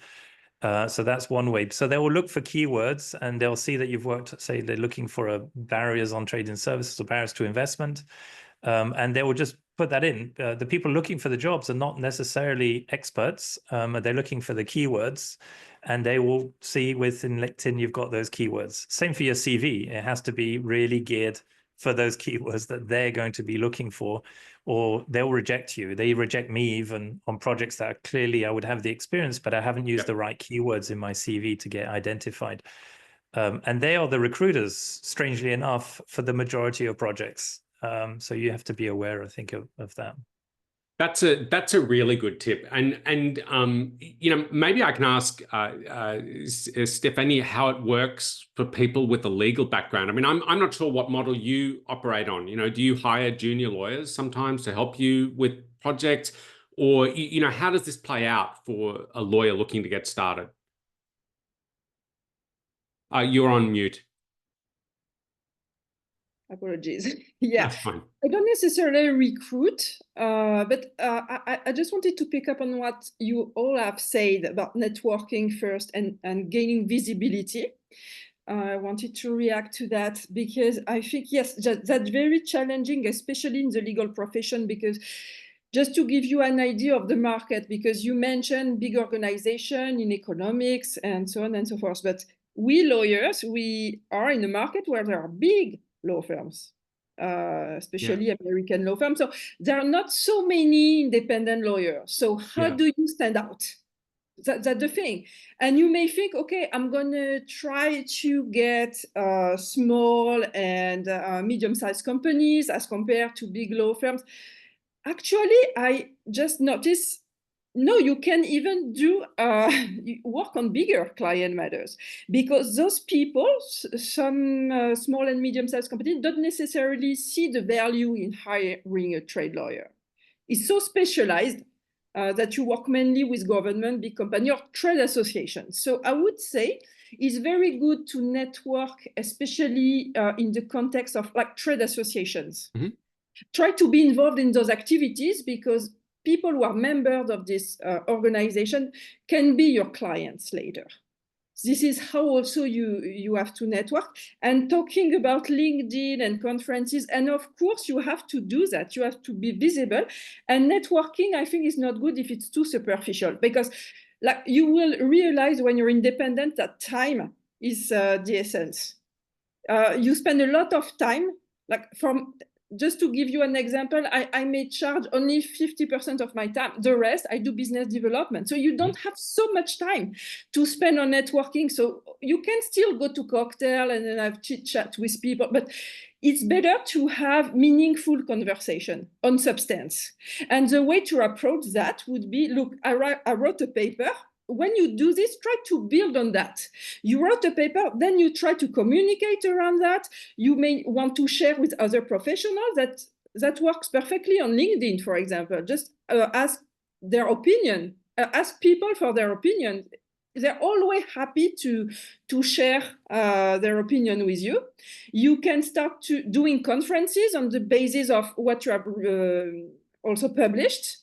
So that's one way. So they will look for keywords, and they'll see that you've worked, say they're looking for barriers on trade and services or barriers to investment. And they will just put that in. The people looking for the jobs are not necessarily experts. They're looking for the keywords, and they will see within LinkedIn you've got those keywords. Same for your CV. It has to be really geared for those keywords that they're going to be looking for, or they'll reject you. They reject me even on projects that clearly I would have the experience, but I haven't used the right keywords in my CV to get identified. And they are the recruiters, strangely enough, for the majority of projects. So you have to be aware, I think, of that. That's a really good tip, and maybe I can ask Stephanie how it works for people with a legal background. I mean, I'm not sure what model you operate on. Do you hire junior lawyers sometimes to help you with projects, or how does this play out for a lawyer looking to get started? You're on mute. Apologies. Yeah, That's fine. I don't necessarily recruit, but I just wanted to pick up on what you all have said about networking first and gaining visibility. I wanted to react to that because I think, yes, that's very challenging, especially in the legal profession, because just to give you an idea of the market, because you mentioned big organization in economics and so on and so forth, but we lawyers, we are in a market where there are big law firms, especially American law firms. So there are not so many independent lawyers. So how do you stand out? That's the thing. And you may think, okay, I'm going to try to get small and medium-sized companies as compared to big law firms. Actually, I just noticed, no, you can even do work on bigger client matters, because those people, some small and medium-sized companies, don't necessarily see the value in hiring a trade lawyer. It's so specialized that you work mainly with government, big company, or trade associations. So I would say it's very good to network, especially in the context of trade associations. Mm-hmm. Try to be involved in those activities, because people who are members of this organization can be your clients later. This is how also you have to network. And talking about LinkedIn and conferences, and of course you have to do that. You have to be visible. And networking, I think, is not good if it's too superficial, because you will realize when you're independent that time is the essence. You spend a lot of time, just to give you an example, I may charge only 50% of my time. The rest, I do business development. So you don't have so much time to spend on networking. So you can still go to cocktail and then have chit chat with people, but it's better to have meaningful conversation on substance. And the way to approach that would be, look, I wrote a paper. When you do this, try to build on that. You wrote a paper, then you try to communicate around that. You may want to share with other professionals. That works perfectly on LinkedIn, for example. Just ask their opinion, ask people for their opinion. They're always happy to share their opinion with you. You can start doing conferences on the basis of what you have also published.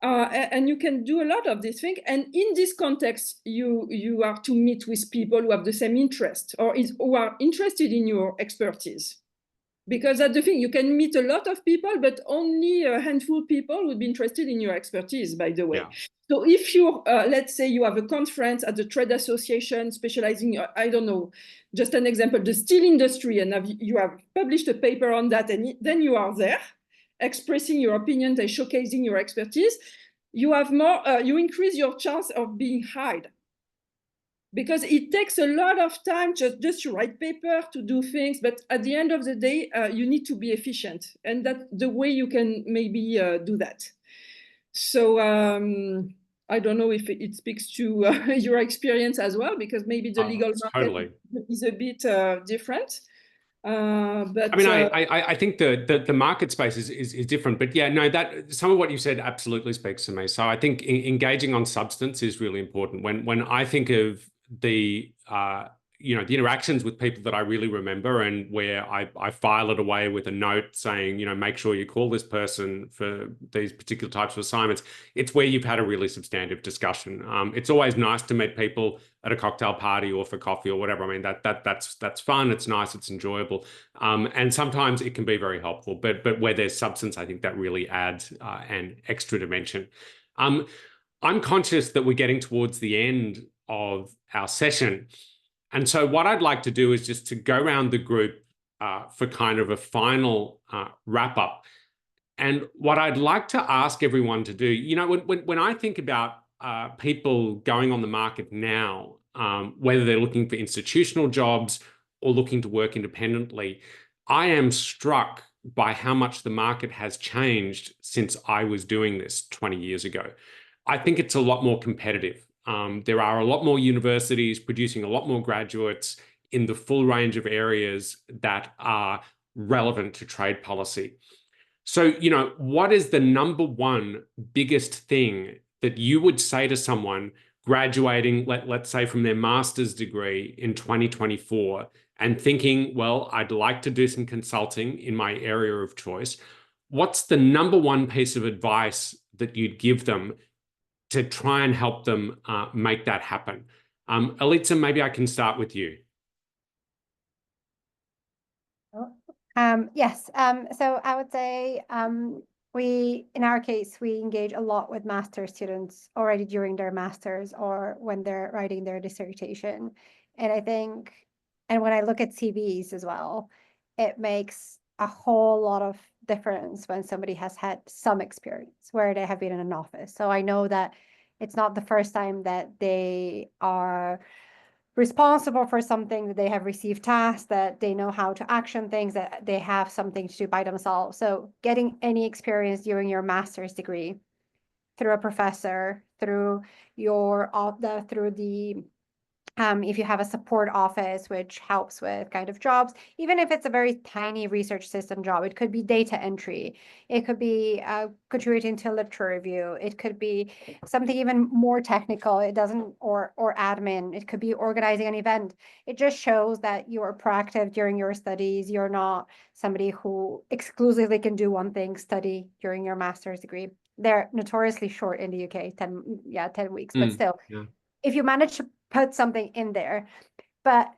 And you can do a lot of these things. And in this context, you are to meet with people who have the same interest or who are interested in your expertise. Because that's the thing, you can meet a lot of people, but only a handful of people would be interested in your expertise, by the way. Yeah. So if you, let's say you have a conference at the trade association specializing, I don't know, just an example, the steel industry, and you have published a paper on that, and then you are there expressing your opinion and showcasing your expertise, you have more, you increase your chance of being hired. Because it takes a lot of time just to write paper, to do things, but at the end of the day, you need to be efficient. And that's the way you can maybe do that. So I don't know if it speaks to your experience as well, because maybe the legal market is a bit different. But I mean, I think the market space is different, but yeah, no, that some of what you said absolutely speaks to me. So I think engaging on substance is really important. When I think of the the interactions with people that I really remember, and where I file it away with a note saying, make sure you call this person for these particular types of assignments, it's where you've had a really substantive discussion. It's always nice to meet people at a cocktail party or for coffee or whatever. I mean, that's fun, it's nice, it's enjoyable. And sometimes it can be very helpful, but where there's substance, I think that really adds an extra dimension. I'm conscious that we're getting towards the end of our session. And so what I'd like to do is just to go around the group for kind of a final wrap up. And what I'd like to ask everyone to do, when I think about people going on the market now, whether they're looking for institutional jobs or looking to work independently, I am struck by how much the market has changed since I was doing this 20 years ago. I think it's a lot more competitive. There are a lot more universities producing a lot more graduates in the full range of areas that are relevant to trade policy. So, what is the number one biggest thing that you would say to someone graduating, let's say from their master's degree in 2024 and thinking, well, I'd like to do some consulting in my area of choice? What's the number one piece of advice that you'd give them to try and help them make that happen? Elitsa, maybe I can start with you. Yes. So I would say in our case, we engage a lot with master's students already during their master's or when they're writing their dissertation. And I think, and when I look at CVs as well, it makes a whole lot of difference when somebody has had some experience where they have been in an office. So I know that it's not the first time that they are responsible for something, that they have received tasks, that they know how to action things, that they have something to do by themselves. So getting any experience during your master's degree through a professor, through if you have a support office, which helps with kind of jobs, even if it's a very tiny research system job, it could be data entry, it could be contributing to a literature review, it could be something even more technical, or admin, it could be organizing an event. It just shows that you are proactive during your studies. You're not somebody who exclusively can do one thing, study during your master's degree. They're notoriously short in the UK, 10 weeks, but still, if you manage to put something in there, but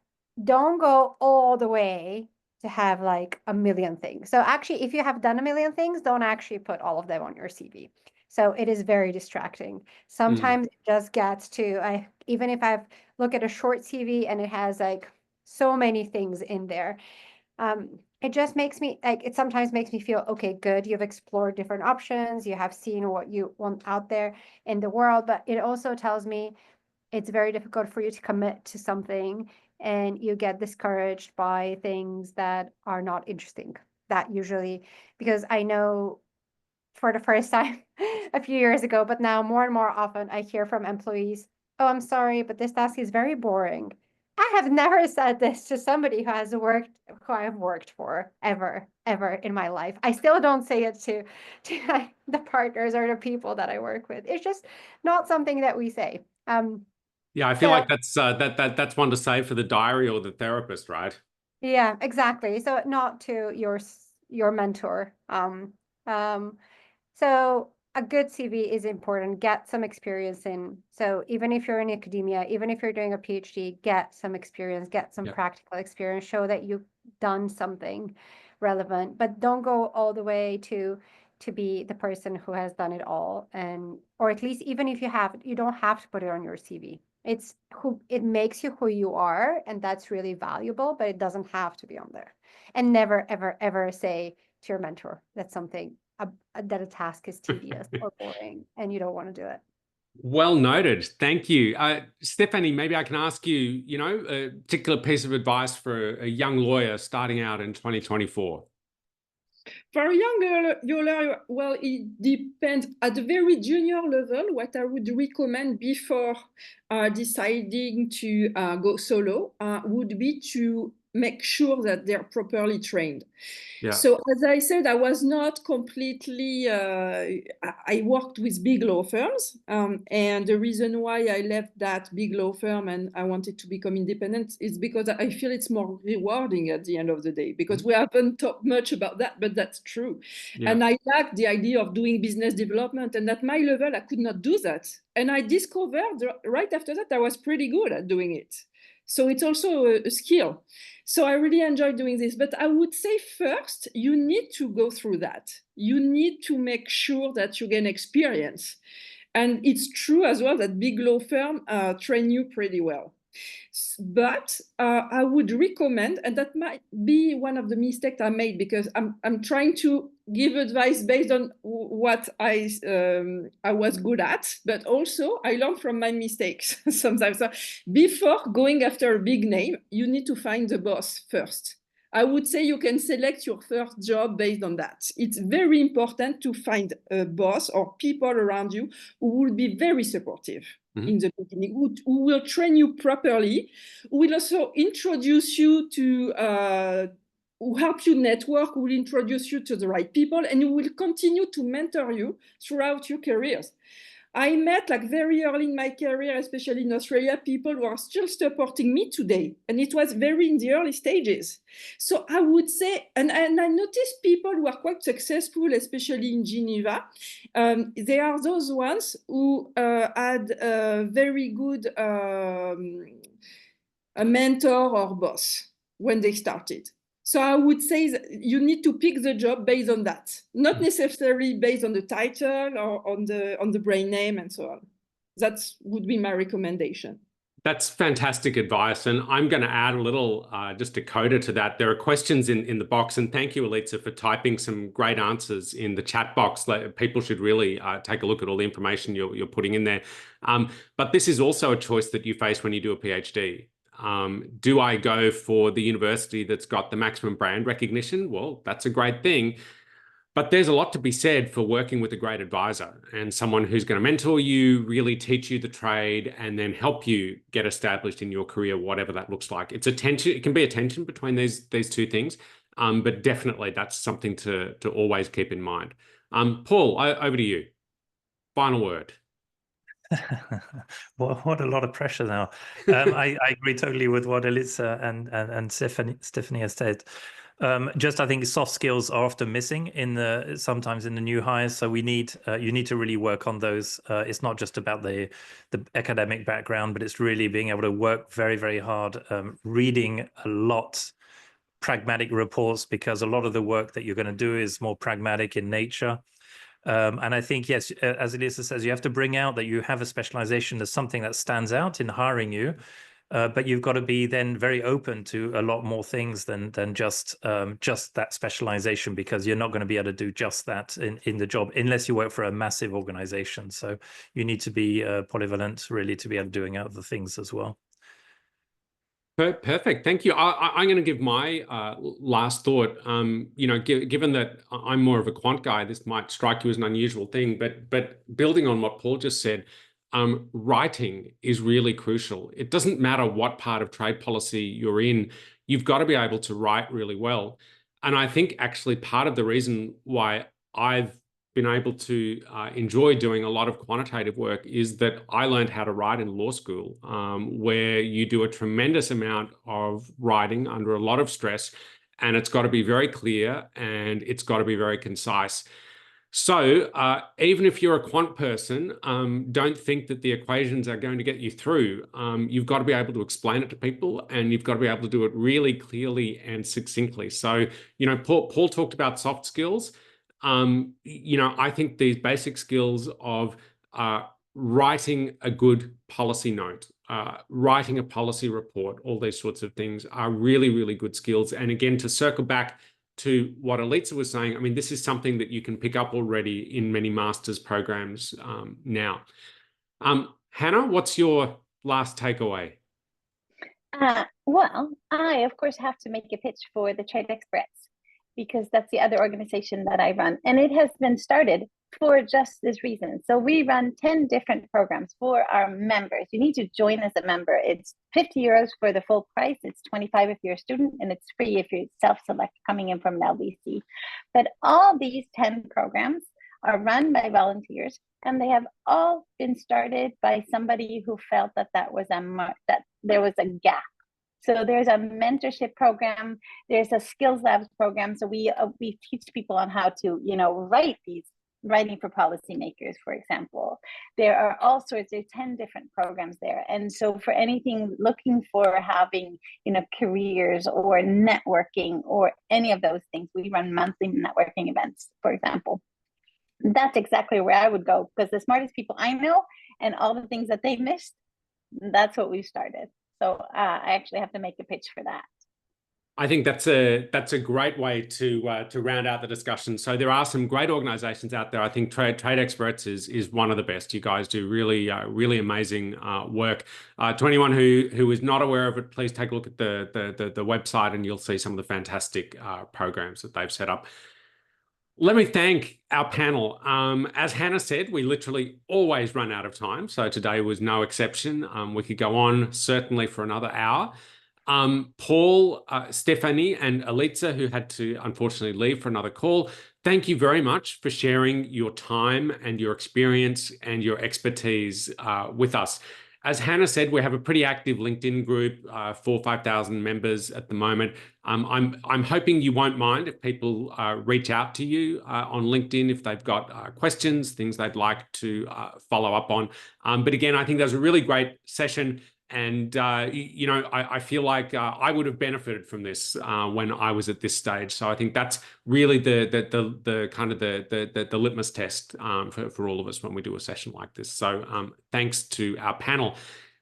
don't go all the way to have like a million things. So actually, if you have done a million things, don't actually put all of them on your CV. So it is very distracting. Sometimes it just gets to, even if I've looked at a short CV and it has like so many things in there, it just makes me it sometimes makes me feel, okay, good, you've explored different options, you have seen what you want out there in the world, but it also tells me it's very difficult for you to commit to something and you get discouraged by things that are not interesting. That usually, because I know for the first time a few years ago, but now more and more often I hear from employees, oh, I'm sorry, but this task is very boring. I have never said this to somebody who I've worked for ever in my life. I still don't say it to the partners or the people that I work with. It's just not something that we say. Yeah, I feel like that's one to say for the diary or the therapist, right? Yeah, exactly. So not to your mentor. So a good CV is important. Get some experience in. So even if you're in academia, even if you're doing a PhD, get some experience, get some practical experience, show that you've done something relevant, but don't go all the way to be the person who has done it all. Or at least even if you have, you don't have to put it on your CV. It makes you who you are, and that's really valuable, but it doesn't have to be on there. And never, ever, ever say to your mentor that that a task is tedious or boring and you don't want to do it. Well noted. Thank you. Stephanie, maybe I can ask you, a particular piece of advice for a young lawyer starting out in 2024. For a young lawyer, well, it depends. At the very junior level, what I would recommend before deciding to go solo would be to make sure that they're properly trained. Yeah. So as I said, I was not completely, I worked with big law firms. And the reason why I left that big law firm and I wanted to become independent is because I feel it's more rewarding at the end of the day, because we haven't talked much about that, but that's true. Yeah. And I liked the idea of doing business development, and at my level, I could not do that. And I discovered right after that, I was pretty good at doing it. So it's also a skill. So I really enjoy doing this. But I would say first, you need to go through that. You need to make sure that you gain experience. And it's true as well that big law firms train you pretty well. But I would recommend, and that might be one of the mistakes I made, because I'm trying to give advice based on what I was good at, but also I learned from my mistakes sometimes. So before going after a big name, you need to find the boss first. I would say you can select your first job based on that. It's very important to find a boss or people around you who will be very supportive in the beginning, who will train you properly, who will also introduce you to, who help you network, who will introduce you to the right people, and who will continue to mentor you throughout your careers. I met, like, very early in my career, especially in Australia, people who are still supporting me today. And it was very in the early stages. So I would say, and I noticed people who are quite successful, especially in Geneva, they are those ones who had a very good a mentor or boss when they started. So I would say that you need to pick the job based on that, not necessarily based on the title or on the brand name and so on. That would be my recommendation. That's fantastic advice. And I'm going to add a little, just a coda to that. There are questions in the box. And thank you, Elitsa, for typing some great answers in the chat box. People should really take a look at all the information you're putting in there. But this is also a choice that you face when you do a PhD. Do I go for the university that's got the maximum brand recognition? Well, that's a great thing. But there's a lot to be said for working with a great advisor and someone who's going to mentor you, really teach you the trade, and then help you get established in your career, whatever that looks like. It's a tension. It can be a tension between these two things, but definitely that's something to always keep in mind. Paul, over to you. Final word. What a lot of pressure now. I agree totally with what Elitsa and Stephanie has said. Just I think soft skills are often missing sometimes in the new hires. So you need to really work on those. It's not just about the academic background, but it's really being able to work very, very hard, reading a lot, pragmatic reports, because a lot of the work that you're going to do is more pragmatic in nature. And I think, yes, as Elitsa says, you have to bring out that you have a specialization as something that stands out in hiring you, but you've got to be then very open to a lot more things than just that specialization, because you're not going to be able to do just that in the job unless you work for a massive organization. So you need to be polyvalent, really, to be able to doing other things as well. Perfect. Thank you. I'm going to give my last thought. Given that I'm more of a quant guy, this might strike you as an unusual thing, but building on what Paul just said, writing is really crucial. It doesn't matter what part of trade policy you're in, you've got to be able to write really well. And I think actually part of the reason why I've been able to enjoy doing a lot of quantitative work is that I learned how to write in law school, where you do a tremendous amount of writing under a lot of stress, and it's got to be very clear and it's got to be very concise. So even if you're a quant person, don't think that the equations are going to get you through. You've got to be able to explain it to people, and you've got to be able to do it really clearly and succinctly. So, Paul talked about soft skills. I think these basic skills of writing a good policy note, writing a policy report, all these sorts of things are really, really good skills. And again, to circle back to what Elitsa was saying, I mean, this is something that you can pick up already in many master's programs now. Hanna, what's your last takeaway? Well, I, of course, have to make a pitch for the Trade Experts, because that's the other organization that I run. And it has been started for just this reason. So we run 10 different programs for our members. You need to join as a member. It's 50 euros for the full price. It's 25 if you're a student, and it's free if you self-select coming in from an LDC. But all these 10 programs are run by volunteers, and they have all been started by somebody who felt that that there was a gap. So there's a mentorship program, there's a skills labs program. So we teach people on how to, writing for policymakers, for example. There are all sorts, there's 10 different programs there. And so for anything looking for having, careers or networking or any of those things, we run monthly networking events, for example. That's exactly where I would go, because the smartest people I know and all the things that they missed, that's what we started. So I actually have to make a pitch for that. I think that's a great way to round out the discussion. So there are some great organizations out there. I think Trade Experts is one of the best. You guys do really amazing work. To anyone who is not aware of it, please take a look at the website, and you'll see some of the fantastic programs that they've set up. Let me thank our panel. As Hanna said, we literally always run out of time, so today was no exception. We could go on certainly for another hour. Paul, Stephanie, and Elitsa, who had to unfortunately leave for another call, thank you very much for sharing your time and your experience and your expertise with us. As Hanna said, we have a pretty active LinkedIn group, 4,000 or 5,000 members at the moment. I'm hoping you won't mind if people reach out to you on LinkedIn if they've got questions, things they'd like to follow up on. But again, I think that was a really great session. And, I feel like I would have benefited from this when I was at this stage. So I think that's really the kind of the litmus test for all of us when we do a session like this. So thanks to our panel.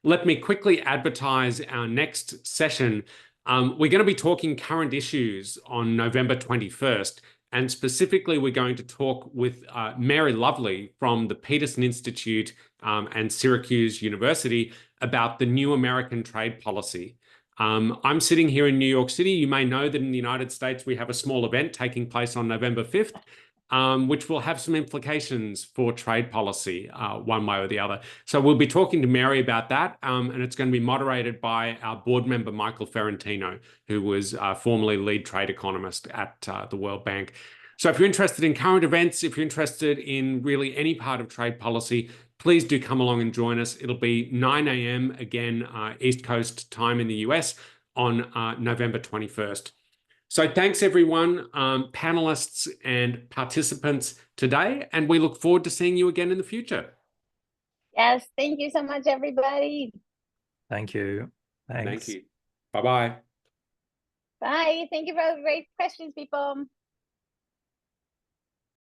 Let me quickly advertise our next session. We're going to be talking current issues on November 21st. And specifically, we're going to talk with Mary Lovely from the Peterson Institute and Syracuse University about the new American trade policy. I'm sitting here in New York City. You may know that in the United States, we have a small event taking place on November 5th, which will have some implications for trade policy one way or the other. So we'll be talking to Mary about that, and it's going to be moderated by our board member, Michael Ferrantino, who was formerly lead trade economist at the World Bank. So if you're interested in current events, if you're interested in really any part of trade policy, please do come along and join us. It'll be 9 a.m. again, East Coast time in the US on November 21st. So thanks everyone, panelists and participants today, and we look forward to seeing you again in the future. Yes, thank you so much, everybody. Thank you. Thanks. Thank you. Bye-bye. Bye. Thank you for all the great questions, people.